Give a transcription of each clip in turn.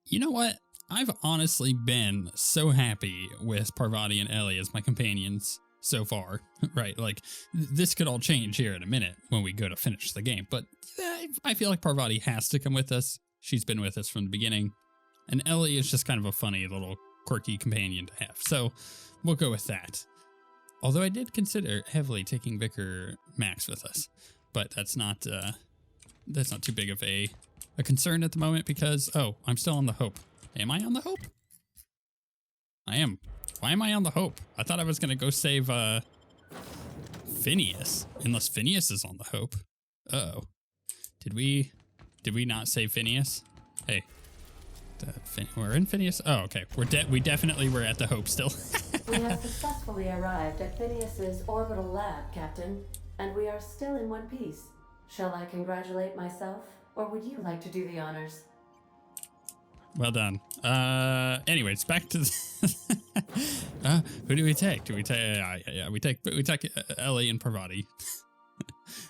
You know what? I've honestly been so happy with Parvati and Ellie as my companions so far, right? Like, this could all change here in a minute when we go to finish the game, but I feel like Parvati has to come with us. She's been with us from the beginning, and Ellie is just kind of a funny little quirky companion to have, so we'll go with that. Although I did consider heavily taking Vicar Max with us, but that's not too big of a concern at the moment because, oh, I'm still on the Hope. Am I on the Hope? I am. Why am I on the Hope? I thought I was going to go save Phineas, unless Phineas is on the Hope. Uh-oh. Did we not save Phineas? Hey. We're in Phineas? Oh, okay. We definitely were at the Hope still. We have successfully arrived at Phineas's orbital lab, Captain, and we are still in one piece. Shall I congratulate myself, or would you like to do the honors? Well done. Anyways, back to the who do we take? Do we take? We take Ellie and Parvati.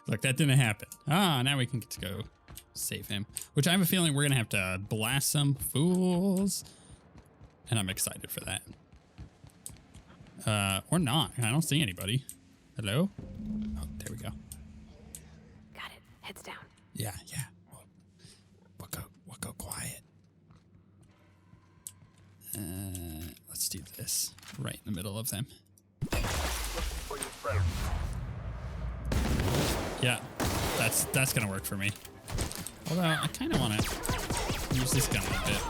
Look, that didn't happen. Now we can get to go save him. Which I have a feeling we're gonna have to blast some fools, and I'm excited for that. Or not. I don't see anybody. Hello? Oh, there we go. Got it. Heads down. Yeah. We'll go quiet. Let's do this right in the middle of them. Yeah, that's gonna work for me. Although I kind of want to use this gun a bit.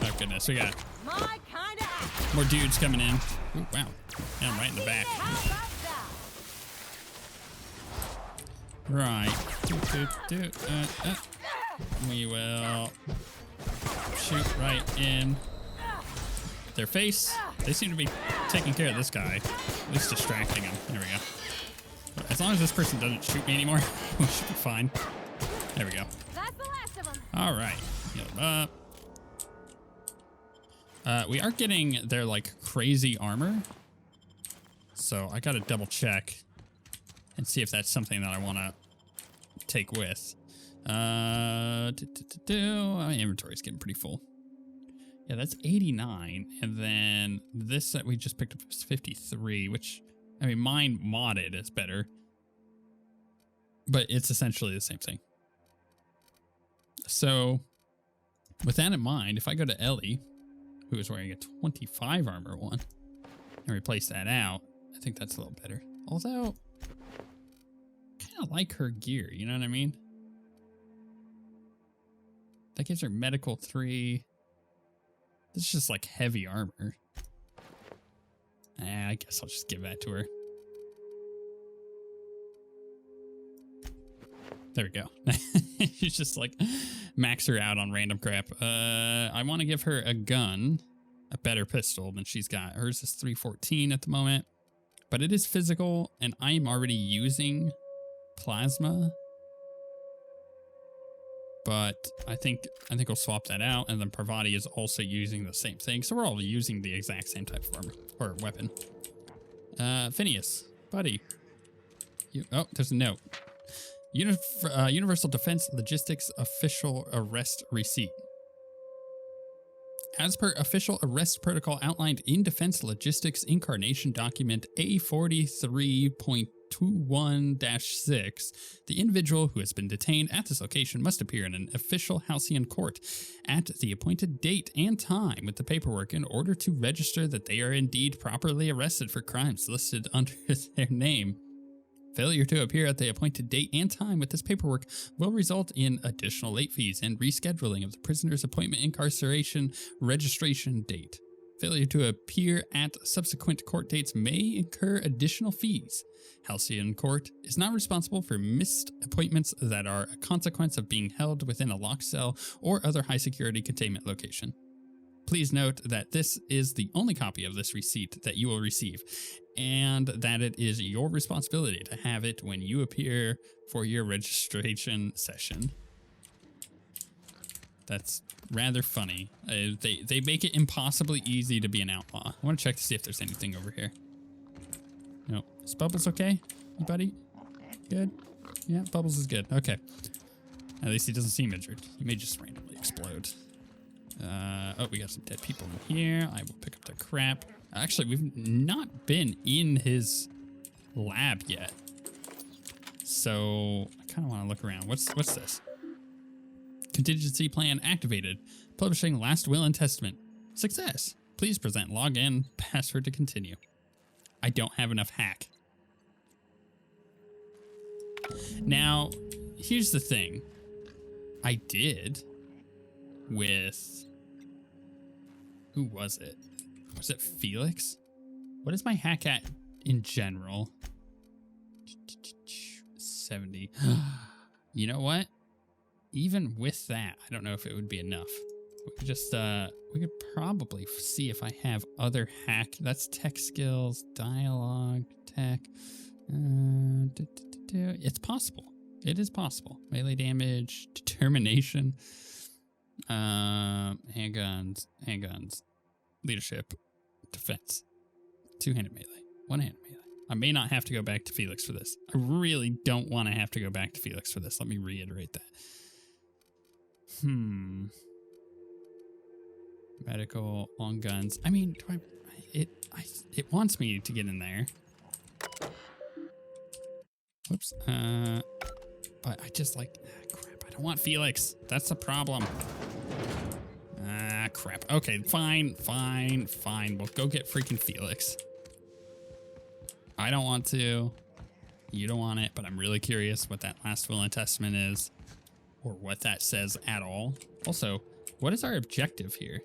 Oh goodness, we got more dudes coming in. Ooh, wow, yeah, I'm right in the back. Right. We will shoot right in their face. They seem to be taking care of this guy, at least distracting him. There we go. As long as this person doesn't shoot me anymore, we should be fine. There we go. That's the last of them. All right. Heal him up. We are getting their like crazy armor, so I gotta double check and see if that's something that I want to take with. My inventory's getting pretty full. Yeah, that's 89, and then this that we just picked up is 53, which, I mean, mine modded is better, but it's essentially the same thing. So, with that in mind, if I go to Ellie, who is wearing a 25 armor one, and replace that out, I think that's a little better. Although, I kind of like her gear, you know what I mean? That gives her medical 3. This is just like heavy armor. I guess I'll just give that to her. There we go. She's just like max her out on random crap. I want to give her a gun, a better pistol than she's got. Hers is 314 at the moment, but it is physical, and I am already using plasma. But I think we'll swap that out, and then Parvati is also using the same thing. So we're all using the exact same type of armor or weapon. Phineas, buddy. Oh, there's a note. Universal Defense Logistics Official Arrest Receipt. As per official arrest protocol outlined in Defense Logistics Incarnation Document A43.21-6, the individual who has been detained at this location must appear in an official Halcyon court at the appointed date and time with the paperwork in order to register that they are indeed properly arrested for crimes listed under their name. Failure to appear at the appointed date and time with this paperwork will result in additional late fees and rescheduling of the prisoner's appointment incarceration registration date. Failure to appear at subsequent court dates may incur additional fees. Halcyon Court is not responsible for missed appointments that are a consequence of being held within a locked cell or other high security containment location. Please note that this is the only copy of this receipt that you will receive, and that it is your responsibility to have it when you appear for your registration session. That's rather funny. They make it impossibly easy to be an outlaw. I want to check to see if there's anything over here. No. Is Bubbles okay? You buddy? Good? Yeah, Bubbles is good. Okay. At least he doesn't seem injured. He may just randomly explode. Oh, we got some dead people in here. I will pick up the crap. Actually, we've not been in his lab yet. So I kind of want to look around. What's this? Contingency plan activated. Publishing last will and testament. Success. Please present login password to continue. I don't have enough hack. Now, here's the thing. I did with... Who was it? Was it Felix? What is my hack at in general? 70. You know what? Even with that, I don't know if it would be enough. We could just, we could probably see if I have other hack. That's tech skills, dialogue, tech. It's possible. It is possible. Melee damage, determination, handguns, leadership, defense, two-handed melee, one-handed melee. I may not have to go back to Felix for this. I really don't want to have to go back to Felix for this. Let me reiterate that. Medical, long guns. I mean, it wants me to get in there. Whoops. But I just like, crap. I don't want Felix. That's the problem. Crap. Okay, fine. We'll go get freaking Felix. I don't want to. You don't want it, but I'm really curious what that last will and testament is, or what that says at all. Also, what is our objective here?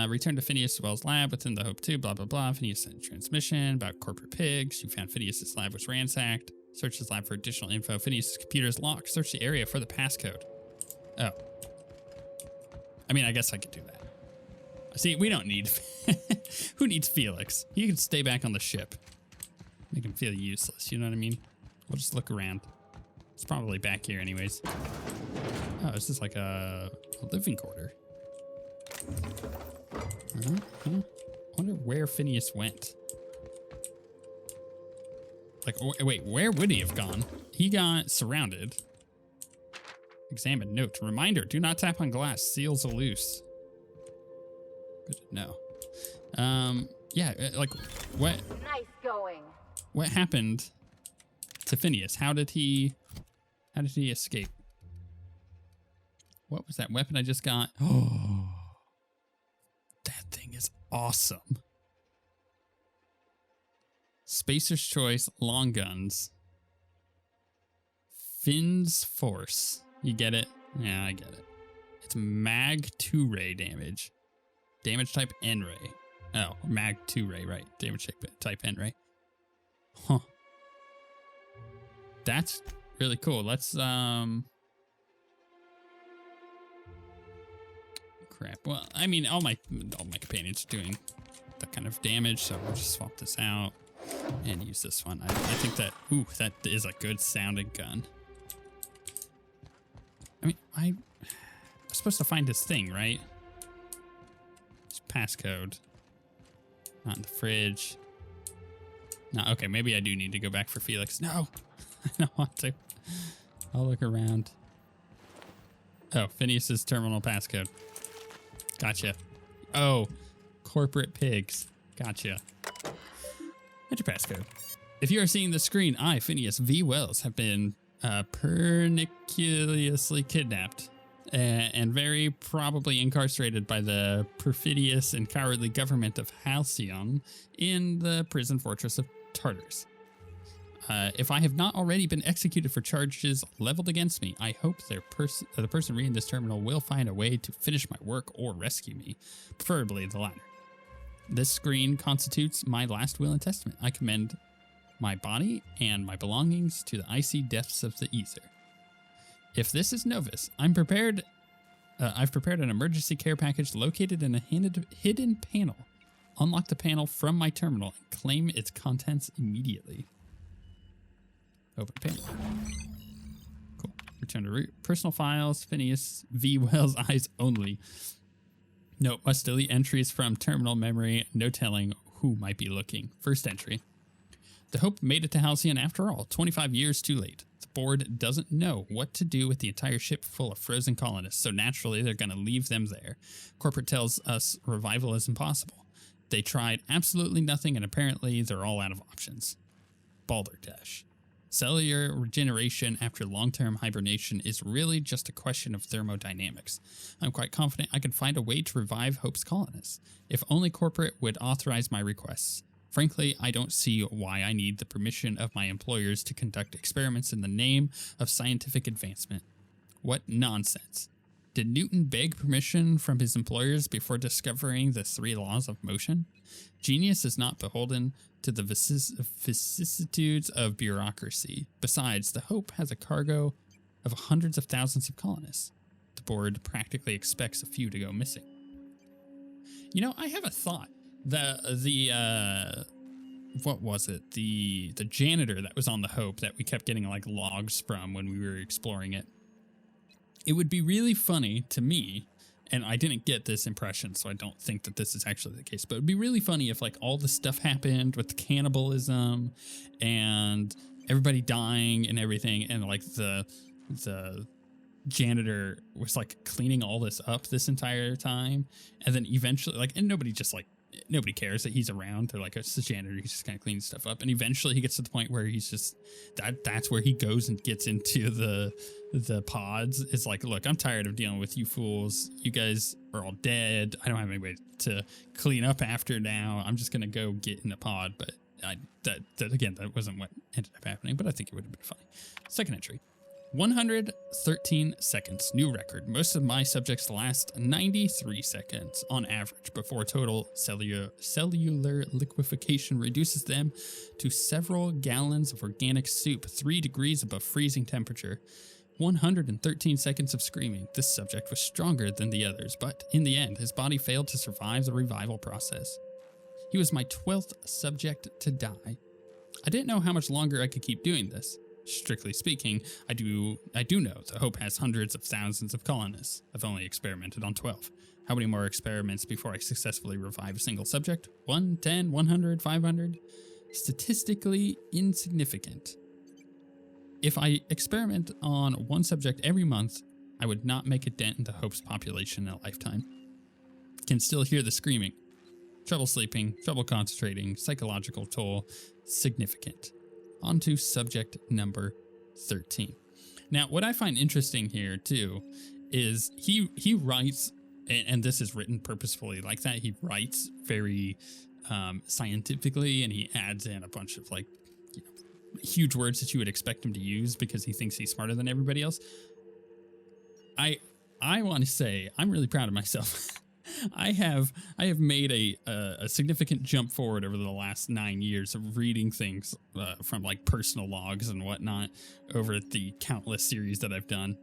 Return to Phineas Wells' lab within the Hope 2, blah, blah, blah. Phineas sent a transmission about corporate pigs. You found Phineas's lab was ransacked. Search his lab for additional info. Phineas's computer is locked. Search the area for the passcode. Oh. I mean, I guess I could do that. See, we don't need... Who needs Felix? He can stay back on the ship. Make him feel useless, you know what I mean? We'll just look around. It's probably back here anyways. Oh, this is like a living quarter. I wonder where Phineas went. Like, wait, where would he have gone? He got surrounded. Examine note. Reminder, do not tap on glass. Seals are loose. Good to know. Yeah, like, what? Nice going. What happened to Phineas? How did he escape? What was that weapon I just got? Oh, that thing is awesome. Spacer's Choice long guns. Finn's Force. You get it? Yeah, I get it. It's mag 2 ray damage. Damage type N ray. Oh, mag 2 ray, right. Damage type N ray. Huh. That's really cool. Let's crap. Well, I mean, all my companions are doing that kind of damage, so we'll just swap this out and use this one. I think that that is a good sounding gun. I mean, I'm supposed to find this thing, right? It's passcode. Not in the fridge. No, okay, maybe I do need to go back for Felix. No, I don't want to. I'll look around. Oh, Phineas's terminal passcode. Gotcha. Oh, corporate pigs. Gotcha. Enter passcode. If you are seeing the screen, I, Phineas V. Wells, have been perniculously kidnapped and very probably incarcerated by the perfidious and cowardly government of Halcyon in the prison fortress of Tartarus. If I have not already been executed for charges leveled against me, I hope the person reading this terminal will find a way to finish my work or rescue me, preferably the latter. This screen constitutes my last will and testament. I commend my body and my belongings to the icy depths of the ether. If this is Novus, I've prepared an emergency care package located in a hidden panel. Unlock the panel from my terminal and claim its contents immediately. Open panel. Cool. Return to personal files. Phineas V. Wells eyes only. Note, must delete entries from terminal memory. No telling who might be looking. First entry. The Hope made it to Halcyon after all, 25 years too late. The board doesn't know what to do with the entire ship full of frozen colonists, so naturally they're going to leave them there. Corporate tells us revival is impossible. They tried absolutely nothing, and apparently they're all out of options. Balderdash. Cellular regeneration after long-term hibernation is really just a question of thermodynamics. I'm quite confident I can find a way to revive Hope's colonists, if only corporate would authorize my requests. Frankly, I don't see why I need the permission of my employers to conduct experiments in the name of scientific advancement. What nonsense. Did Newton beg permission from his employers before discovering the 3 laws of motion? Genius is not beholden to the vicissitudes of bureaucracy. Besides, the Hope has a cargo of hundreds of thousands of colonists. The board practically expects a few to go missing. You know, I have a thought. What was it? The janitor that was on the Hope that we kept getting like logs from when we were exploring it. It would be really funny to me, and I didn't get this impression, so I don't think that this is actually the case, but it'd be really funny if like all this stuff happened with the cannibalism and everybody dying and everything, and like the janitor was like cleaning all this up this entire time, and then eventually like, and nobody cares that he's around. They're like, it's the janitor, he's just kind of cleaning stuff up, and eventually he gets to the point where he's just that's where he goes and gets into the pods. It's like, look, I'm tired of dealing with you fools. You guys are all dead. I don't have anybody to clean up after now. I'm just gonna go get in the pod. But that wasn't what ended up happening, but I think it would have been funny. Second entry. 113 seconds, new record. Most of my subjects last 93 seconds on average before total cellular liquefaction reduces them to several gallons of organic soup, 3 degrees above freezing temperature. 113 seconds of screaming. This subject was stronger than the others, but in the end, his body failed to survive the revival process. He was my 12th subject to die. I didn't know how much longer I could keep doing this. Strictly speaking, I do know the Hope has hundreds of thousands of colonists. I've only experimented on 12. How many more experiments before I successfully revive a single subject? 1, 10, 100, 500? Statistically insignificant. If I experiment on one subject every month, I would not make a dent in the Hope's population in a lifetime. Can still hear the screaming. Trouble sleeping, trouble concentrating, psychological toll, significant. On to subject number 13. Now, what I find interesting here, too, is he writes, and this is written purposefully like that, he writes very scientifically, and he adds in a bunch of, like, huge words that you would expect him to use because he thinks he's smarter than everybody else. I want to say I'm really proud of myself. I have made a significant jump forward over the last 9 years of reading things from like personal logs and whatnot over the countless series that I've done.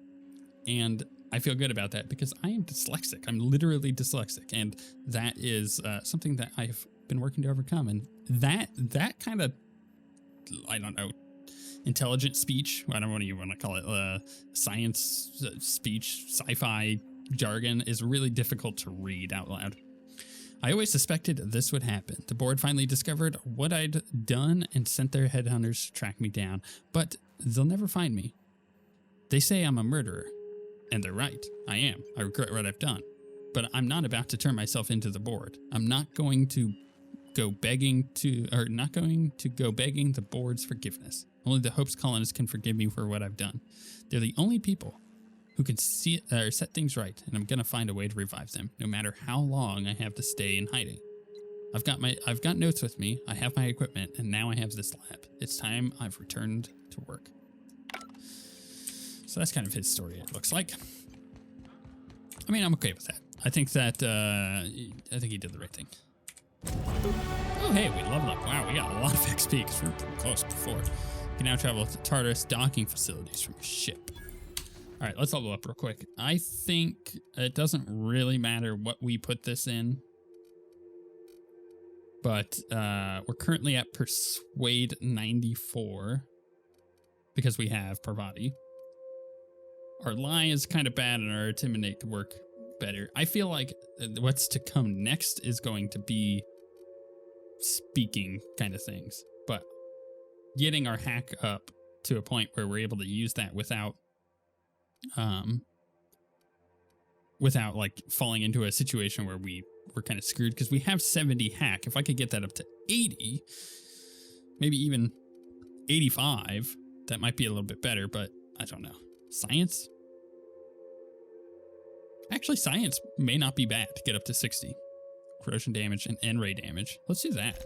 And I feel good about that because I am dyslexic. I'm literally dyslexic. And that is something that I've been working to overcome. And that kind of, I don't know, intelligent speech, I don't know what you want to call it, science speech, sci-fi jargon is really difficult to read out loud. I always suspected this would happen. The board finally discovered what I'd done and sent their headhunters to track me down, but they'll never find me. They say I'm a murderer, and they're right. I am. I regret what I've done, but I'm not about to turn myself into the board. I'm not going to go begging the board's forgiveness. Only the Hope's colonists can forgive me for what I've done. They're the only people who can see or set things right, and I'm gonna find a way to revive them, no matter how long I have to stay in hiding. I've got notes with me, I have my equipment, and now I have this lab. It's time I've returned to work. So that's kind of his story, it looks like. I mean, I'm okay with that. I think that I think he did the right thing. Oh, hey, we leveled up. Wow, we got a lot of XP because we were pretty close before. You can now travel to Tartarus docking facilities from your ship. All right, let's level up real quick. I think it doesn't really matter what we put this in, but we're currently at Persuade 94 because we have Parvati. Our Lie is kind of bad, and our Intimidate could work better. I feel like what's to come next is going to be speaking kind of things, but getting our hack up to a point where we're able to use that without like falling into a situation where we're kind of screwed, because we have 70 hack. If I could get that up to 80, maybe even 85, that might be a little bit better, but I don't know. Science? Actually, science may not be bad to get up to 60. Corrosion damage and N-ray damage. Let's do that.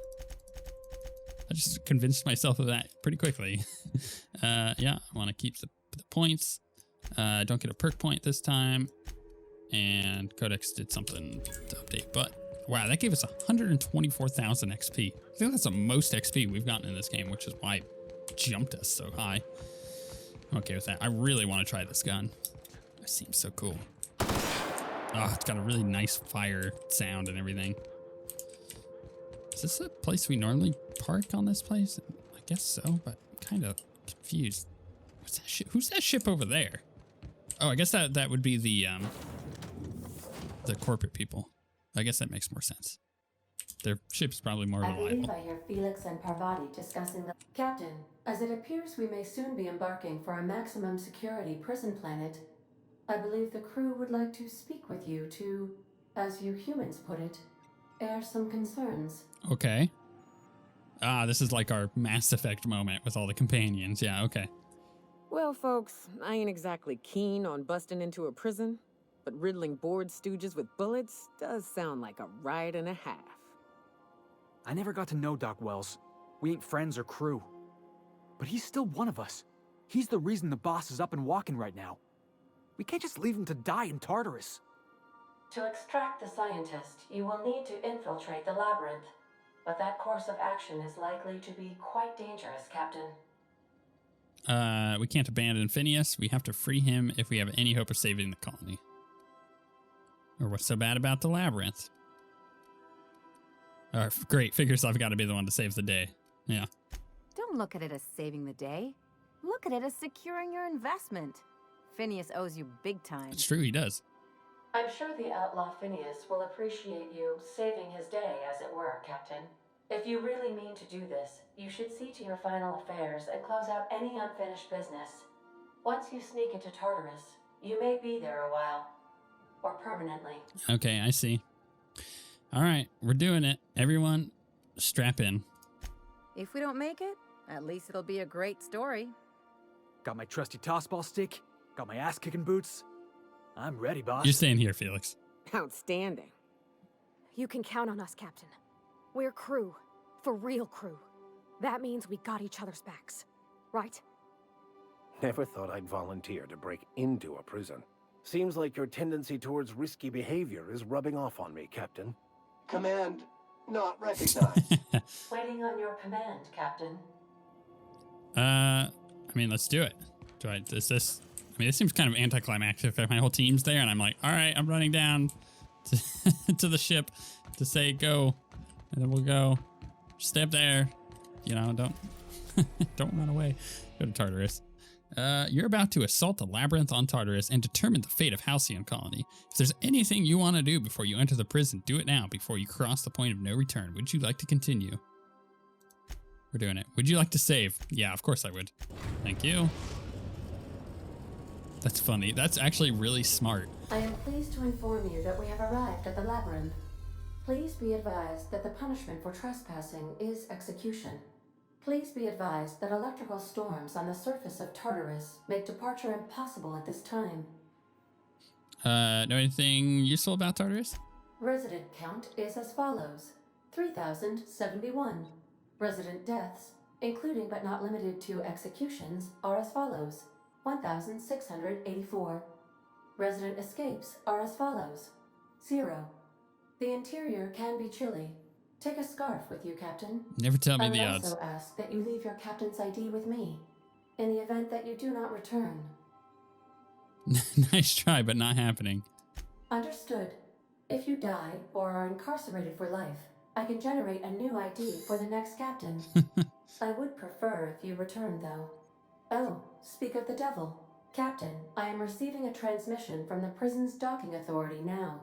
I just convinced myself of that pretty quickly. Yeah, I want to keep the points. Don't get a perk point this time. And Codex did something to update. But, wow, that gave us 124,000 XP. I think that's the most XP we've gotten in this game, which is why it jumped us so high. I'm okay with that. I really want to try this gun. It seems so cool. Oh, it's got a really nice fire sound and everything. Is this a place we normally park on this place? I guess so, but I'm kind of confused. What's that ship? Who's that ship over there? Oh, I guess that would be the corporate people. I guess that makes more sense. Their ship's probably more reliable. I believe I hear Felix and Parvati discussing the... Captain, as it appears we may soon be embarking for a maximum security prison planet, I believe the crew would like to speak with you to, as you humans put it, air some concerns. Okay. Ah, this is like our Mass Effect moment with all the companions. Yeah, okay. Well, folks, I ain't exactly keen on busting into a prison, but riddling bored stooges with bullets does sound like a ride and a half. I never got to know Doc Wells. We ain't friends or crew. But he's still one of us. He's the reason the boss is up and walking right now. We can't just leave him to die in Tartarus. To extract the scientist, you will need to infiltrate the labyrinth. But that course of action is likely to be quite dangerous, Captain. We can't abandon Phineas. We have to free him if we have any hope of saving the colony. Or what's so bad about the labyrinth? Great. Figures I've got to be the one to save the day. Yeah. Don't look at it as saving the day. Look at it as securing your investment. Phineas owes you big time. It's true, he does. I'm sure the outlaw Phineas will appreciate you saving his day, as it were, Captain. If you really mean to do this, you should see to your final affairs and close out any unfinished business. Once you sneak into Tartarus, you may be there a while. Or permanently. Okay, I see. All right, we're doing it. Everyone, strap in. If we don't make it, at least it'll be a great story. Got my trusty tossball stick. Got my ass-kicking boots. I'm ready, boss. You're staying here, Felix. Outstanding. You can count on us, Captain. We're crew. For real crew. That means we got each other's backs. Right? Never thought I'd volunteer to break into a prison. Seems like your tendency towards risky behavior is rubbing off on me, Captain. Command not recognized. Waiting on your command, Captain. I mean, let's do it. This seems kind of anticlimactic that my whole team's there and I'm like, all right, I'm running down to the ship to say go. And then we'll go. Stay up there. You know, don't run away. Go to Tartarus. You're about to assault the labyrinth on Tartarus and determine the fate of Halcyon Colony. If there's anything you want to do before you enter the prison, do it now before you cross the point of no return. Would you like to continue? We're doing it. Would you like to save? Yeah, of course I would. Thank you. That's funny. That's actually really smart. I am pleased to inform you that we have arrived at the labyrinth. Please be advised that the punishment for trespassing is execution. Please be advised that electrical storms on the surface of Tartarus make departure impossible at this time. Know anything useful about Tartarus? Resident count is as follows: 3,071. Resident deaths, including but not limited to executions, are as follows: 1,684. Resident escapes are as follows: 0. The interior can be chilly. Take a scarf with you, Captain. Never tell me the I would odds. also ask that you leave your captain's ID with me, in the event that you do not return. Nice try, but not happening. Understood. If you die or are incarcerated for life, I can generate a new ID for the next captain. I would prefer if you return, though. Oh, speak of the devil. Captain, I am receiving a transmission from the prison's docking authority now.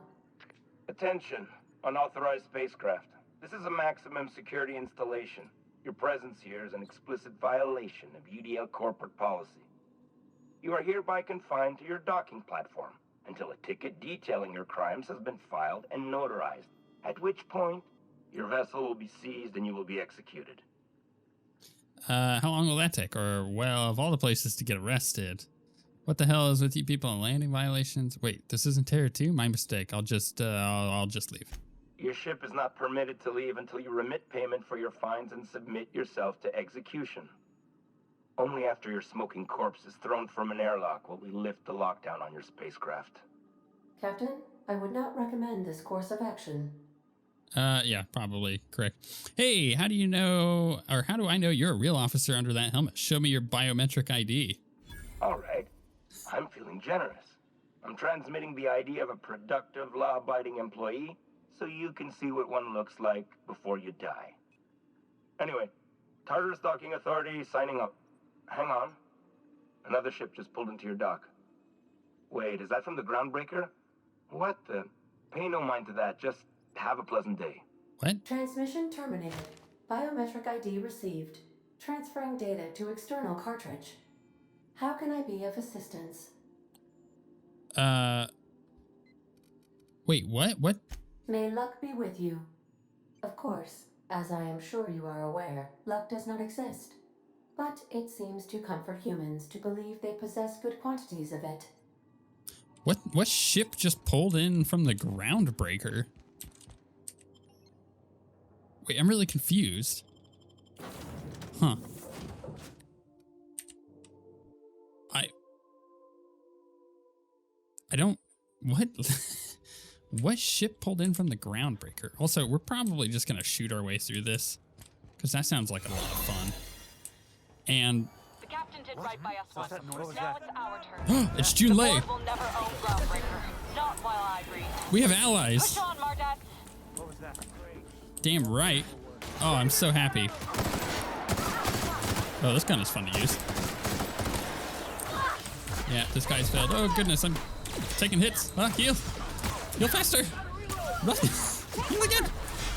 Attention, unauthorized spacecraft. This is a maximum security installation. Your presence here is an explicit violation of UDL corporate policy. You are hereby confined to your docking platform until a ticket detailing your crimes has been filed and notarized, at which point your vessel will be seized and you will be executed. How long will that take? Or, well, of all the places to get arrested, what the hell is with you people on landing violations? Wait, this isn't Terror 2? My mistake. I'll just leave. Your ship is not permitted to leave until you remit payment for your fines and submit yourself to execution. Only after your smoking corpse is thrown from an airlock will we lift the lockdown on your spacecraft. Captain, I would not recommend this course of action. Yeah, probably correct. Hey, how do you know, or how do I know you're a real officer under that helmet? Show me your biometric ID. All right. I'm feeling generous. I'm transmitting the ID of a productive, law-abiding employee so you can see what one looks like before you die. Anyway, Tartarus Docking Authority signing up. Hang on. Another ship just pulled into your dock. Wait, is that from the Groundbreaker? What the? Pay no mind to that. Just have a pleasant day. What? Transmission terminated. Biometric ID received. Transferring data to external cartridge. How can I be of assistance? Wait, what? What? May luck be with you. Of course, as I am sure you are aware, luck does not exist. But it seems to comfort humans to believe they possess good quantities of it. What ship just pulled in from the Groundbreaker? Wait, I'm really confused. Huh. I don't... What? What ship pulled in from the Groundbreaker? Also, we're probably just going to shoot our way through this, because that sounds like a lot of fun. And... The captain did right by us once. Now it's our turn. It's Junlei. The board will never own Groundbreaker. Not while I breathe. We have allies. Push on, Mardat. What was that? Damn right. Oh, I'm so happy. Oh, this gun is fun to use. Yeah, this guy's failed. Oh, goodness, I'm taking hits. Heal. Heal faster. Run. Heal again.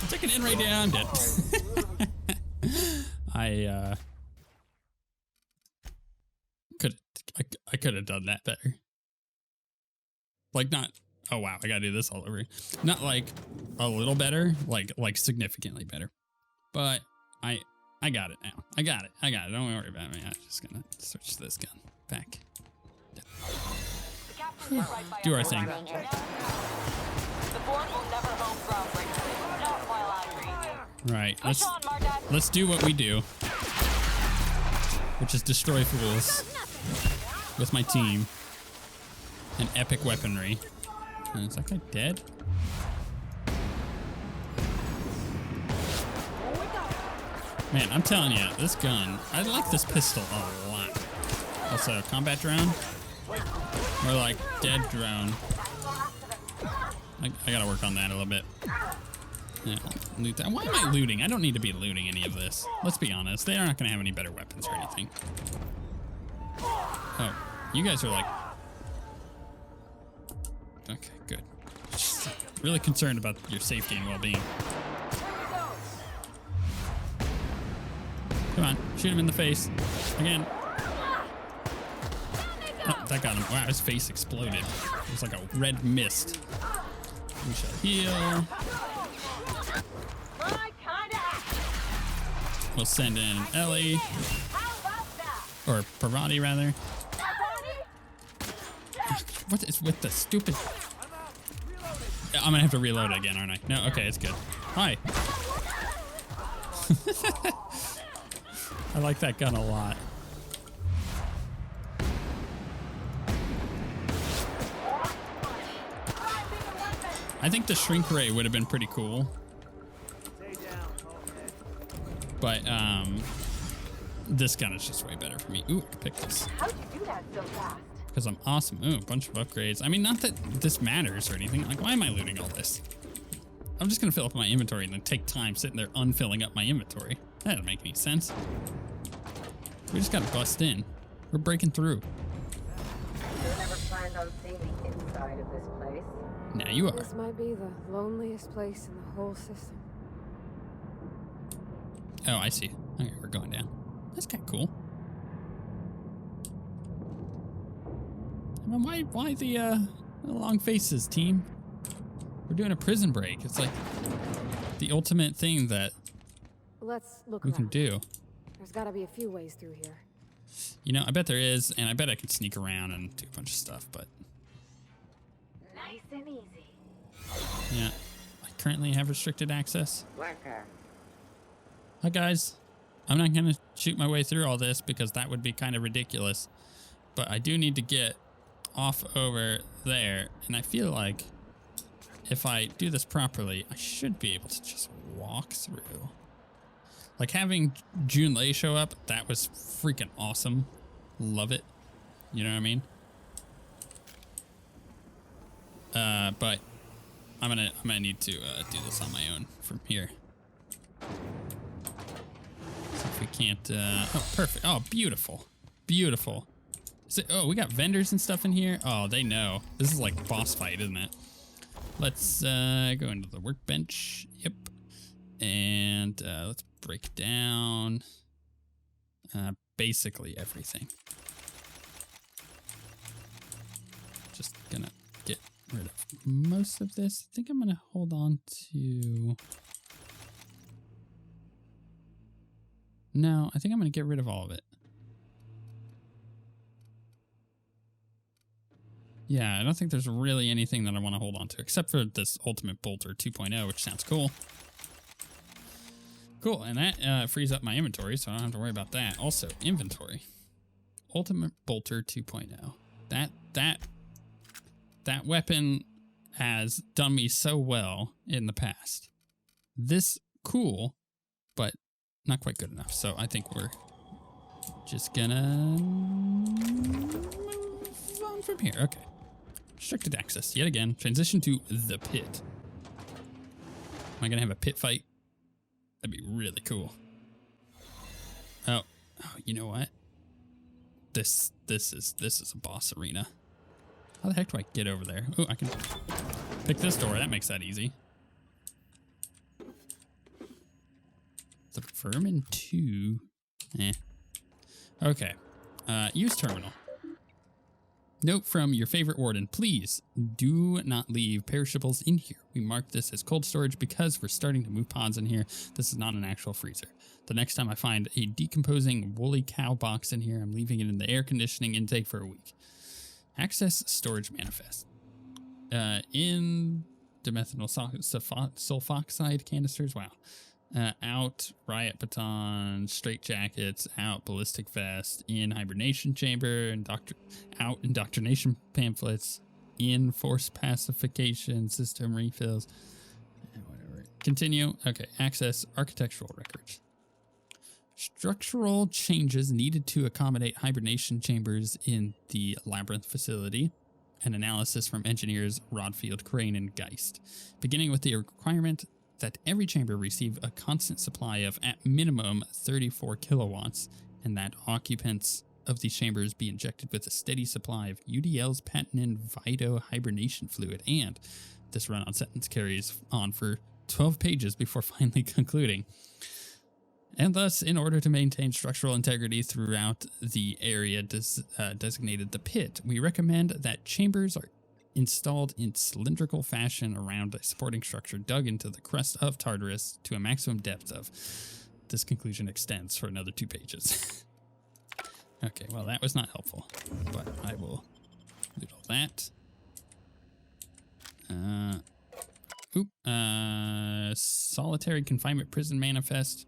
I'm taking in right down. I'm dead. I could have done that better. Like, not, oh wow, I gotta do this all over. Not like a little better, like significantly better. But I got it now. I got it. Don't worry about me. I'm just gonna switch this gun back. Do our thing. The board will never own Groundbreaker. Not while I breathe. Right. Push on, Mardat. Let's do what we do, which is destroy fools with my team and epic weaponry. Is that guy dead? Man, I'm telling you, this gun, I like this pistol a lot. Also, combat drone. Or like dead drone. I gotta work on that a little bit. Yeah, loot that. Why am I looting? I don't need to be looting any of this. Let's be honest. They're not gonna have any better weapons or anything. Oh, you guys are like... Okay, good. Just really concerned about your safety and well-being. Come on, shoot him in the face. Again. Oh, that got him. Wow, his face exploded. It was like a red mist. We shall heal. We'll send in Ellie. Or Parvati, rather. What is with the stupid... I'm gonna have to reload it again, aren't I? No, okay, it's good. Hi. I like that gun a lot. I think the shrink ray would have been pretty cool. But, this gun is just way better for me. Ooh, I can pick this. How'd you do that so fast? Because I'm awesome. Ooh, a bunch of upgrades. I mean, not that this matters or anything. Like, why am I looting all this? I'm just going to fill up my inventory and then take time sitting there unfilling up my inventory. That doesn't make any sense. We just got to bust in. We're breaking through. You never planned on seeing the inside of this place. Now you are. This might be the loneliest place in the whole system. Oh, I see. Okay, we're going down. That's kind of cool. I mean, why the long faces, team? We're doing a prison break. It's like the ultimate thing that Let's look we around. can do. There's gotta be a few ways through here. You know, I bet there is, and I bet I could sneak around and do a bunch of stuff, but... Nice and easy. Yeah. I currently have restricted access. Worker. Hi, guys. I'm not going to shoot my way through all this because that would be kind of ridiculous. But I do need to get off over there, and I feel like if I do this properly, I should be able to just walk through. Like having June Lei show up, that was freaking awesome. Love it. You know what I mean? But I'm gonna need to do this on my own from here. See if we can't. Oh, perfect. Oh, beautiful, beautiful. Oh, we got vendors and stuff in here. Oh, they know. This is like boss fight, isn't it? Let's go into the workbench. Yep. And let's break down basically everything. Just gonna get rid of most of this. I think I'm gonna hold on to... No, I think I'm gonna get rid of all of it. Yeah, I don't think there's really anything that I want to hold on to, except for this Ultimate Bolter 2.0, which sounds cool. Cool, and that frees up my inventory, so I don't have to worry about that. Also, inventory. Ultimate Bolter 2.0. That weapon has done me so well in the past. This, cool, but not quite good enough. So I think we're just gonna move on from here. Okay. Restricted access yet again. Transition to the pit. Am I gonna have a pit fight? That'd be really cool. Oh, you know what? This is a boss arena. How the heck do I get over there? Oh, I can pick this door. That makes that easy. The Vermin 2. Okay. Use terminal. Note from your favorite warden, please do not leave perishables in here. We mark this as cold storage because we're starting to move pods in here. This is not an actual freezer. The next time I find a decomposing woolly cow box in here, I'm leaving it in the air conditioning intake for a week. Access storage manifest. In dimethyl sulfoxide canisters. Wow. Out riot baton, straight jackets, out ballistic vest, in hibernation chamber, and out indoctrination pamphlets, in force pacification system refills, whatever. Continue. Okay, access architectural records. Structural changes needed to accommodate hibernation chambers in the Labyrinth facility. An analysis from engineers Rodfield, Crane, and Geist. Beginning with the requirement that every chamber receive a constant supply of, at minimum, 34 kilowatts, and that occupants of these chambers be injected with a steady supply of UDL's patented Vito hibernation fluid. And this run-on sentence carries on for 12 pages before finally concluding. And thus, in order to maintain structural integrity throughout the area designated the pit, we recommend that chambers are installed in cylindrical fashion around a supporting structure dug into the crust of Tartarus to a maximum depth of. This conclusion extends for another 2 pages. Okay, well, that was not helpful, but I will loot all that. Solitary confinement prison manifest.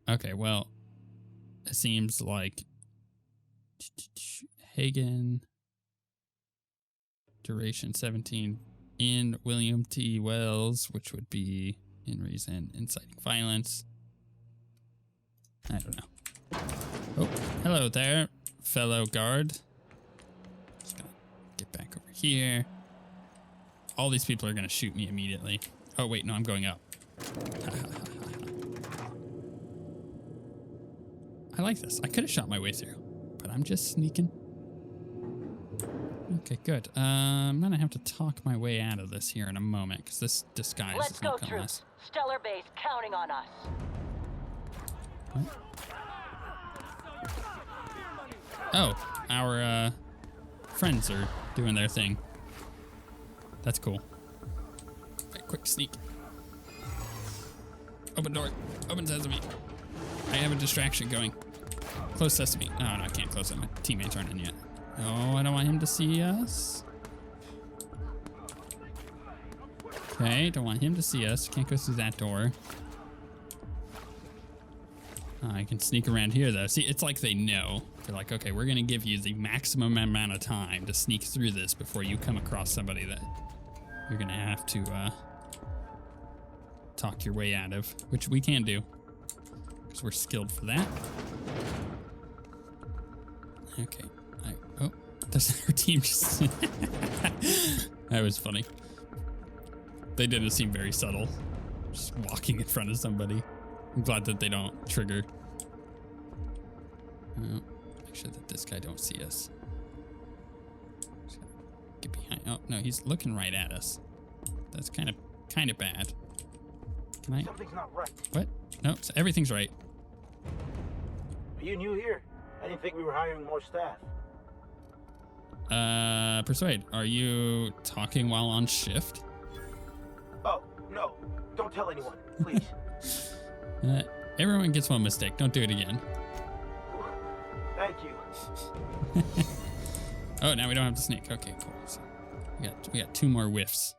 Okay, well, it seems like Hagen, duration 17, in William T. Wells, which would be in reason inciting violence. I don't know. Oh, hello there, fellow guard. Just gonna get back over here. All these people are gonna shoot me immediately. Oh wait, no, I'm going up. I like this. I could have shot my way through, but I'm just sneaking. Okay, good. I'm gonna have to talk my way out of this here in a moment, because this disguise is not gonna last. Stellar Base counting on us. What? Oh, our friends are doing their thing. That's cool. Right, quick sneak. Open door. Open sesame. I have a distraction going. Close sesame. Oh, no, I can't close it. My teammates aren't in yet. Oh, I don't want him to see us. Okay, don't want him to see us. Can't go through that door. Oh, I can sneak around here, though. See, it's like they know. They're like, okay, we're going to give you the maximum amount of time to sneak through this before you come across somebody that you're going to have to talk your way out of, which we can do because we're skilled for that. Okay. Oh, doesn't our team just... That was funny. They didn't seem very subtle. Just walking in front of somebody. I'm glad that they don't trigger. Oh, make sure that this guy don't see us. Get behind. Oh no, he's looking right at us. That's kind of bad. Can I? Something's not right. What? No, so everything's right. Are you new here? I didn't think we were hiring more staff. Persuade, are you talking while on shift? Oh, no. Don't tell anyone, please. Everyone gets one mistake. Don't do it again. Thank you. Oh, now we don't have to sneak. Okay, cool. So we got 2 more whiffs.